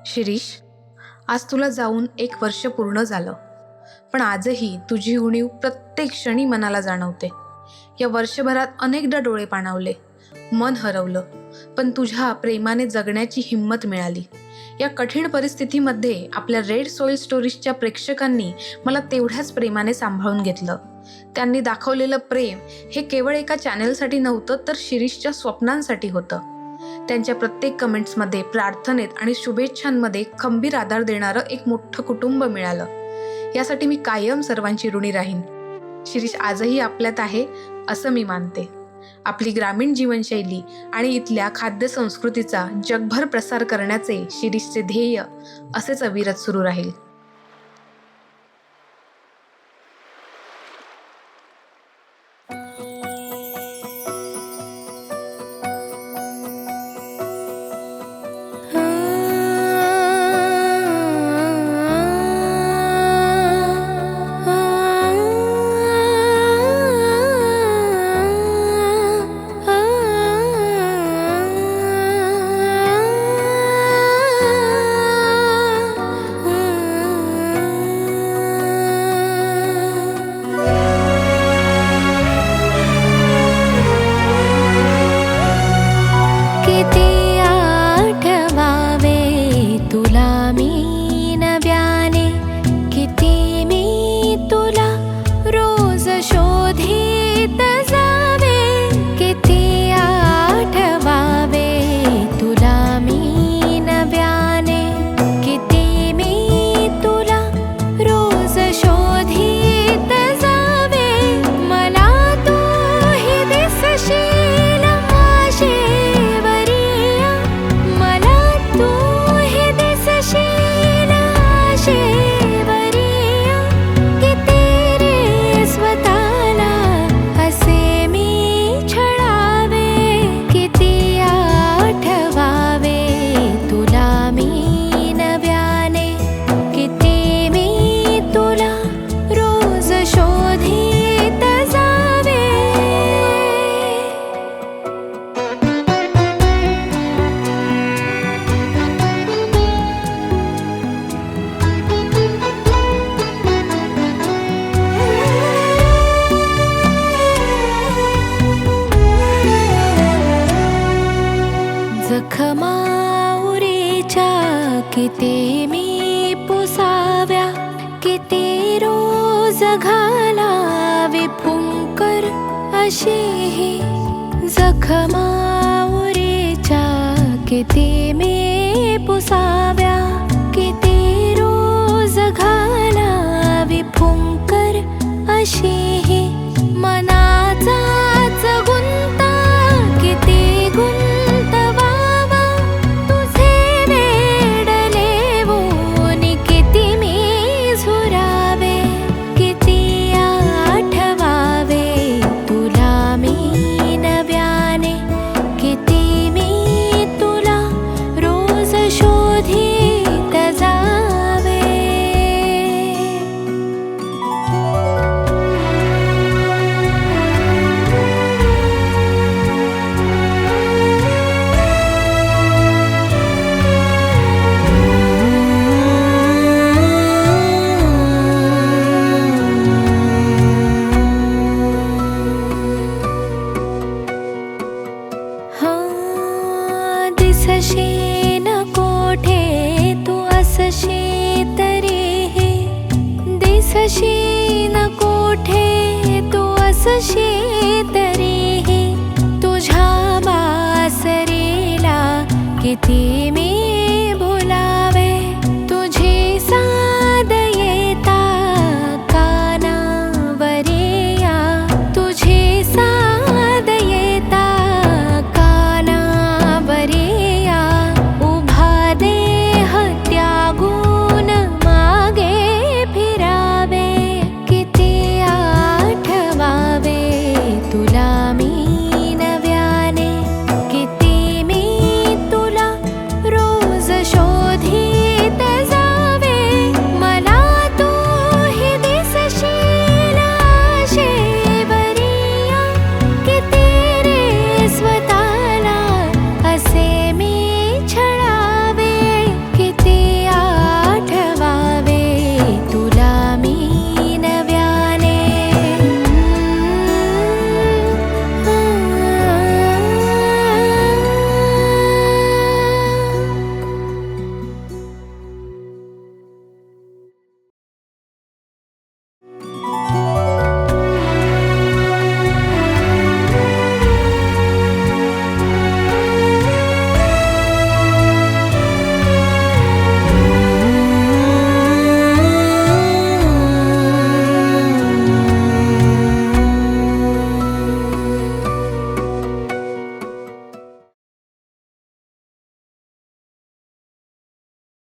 शिरीष, आज तुला जाऊन 1 वर्ष पूर्ण झालं, पण आजही तुझी उणीव प्रत्येक क्षणी मनाला जाणवते. या वर्षभरात अनेकदा डोळे पाणावले, मन हरवलं, पण तुझ्या प्रेमाने जगण्याची हिंमत मिळाली. या कठीण परिस्थितीमध्ये आपल्या रेड सोईल स्टोरीजच्या प्रेक्षकांनी मला तेवढ्याच प्रेमाने सांभाळून घेतलं. त्यांनी दाखवलेलं प्रेम हे केवळ एका चॅनलसाठी नव्हतं, तर शिरीषच्या स्वप्नांसाठी होतं. त्यांच्या प्रत्येक कमेंट्समध्ये, प्रार्थनेत आणि शुभेच्छांमध्ये खंबीर आधार देणारं एक मोठं कुटुंब मिळालं. यासाठी मी कायम सर्वांची ऋणी राहीन. शिरीष आजही आपल्यात आहे असं मी मानते. आपली ग्रामीण जीवनशैली आणि इथल्या खाद्य संस्कृतीचा जगभर प्रसार करण्याचे शिरीषचे ध्येय असेच अविरत सुरू राहील. जखमाउरेच्या किती मी पुसाव्या, किती रोज घालावे फुंकर अशी ही. जखमाउरेच्या किती मी पुसाव्या, किती रोज घालावे फुंकर अशी ही. मनाचाच गुंता किती गुंतवावा, तुझे वेडले होऊन किती मी झुरावे. किती आठवावे तुला मी नव्याने, किती मी तुला रोज शोधित जावे. दिसशी न कोठे तू असशी तरी हे, दिसशी न कोठे तू असशी तरी हे. तुझ्या बासरीला किती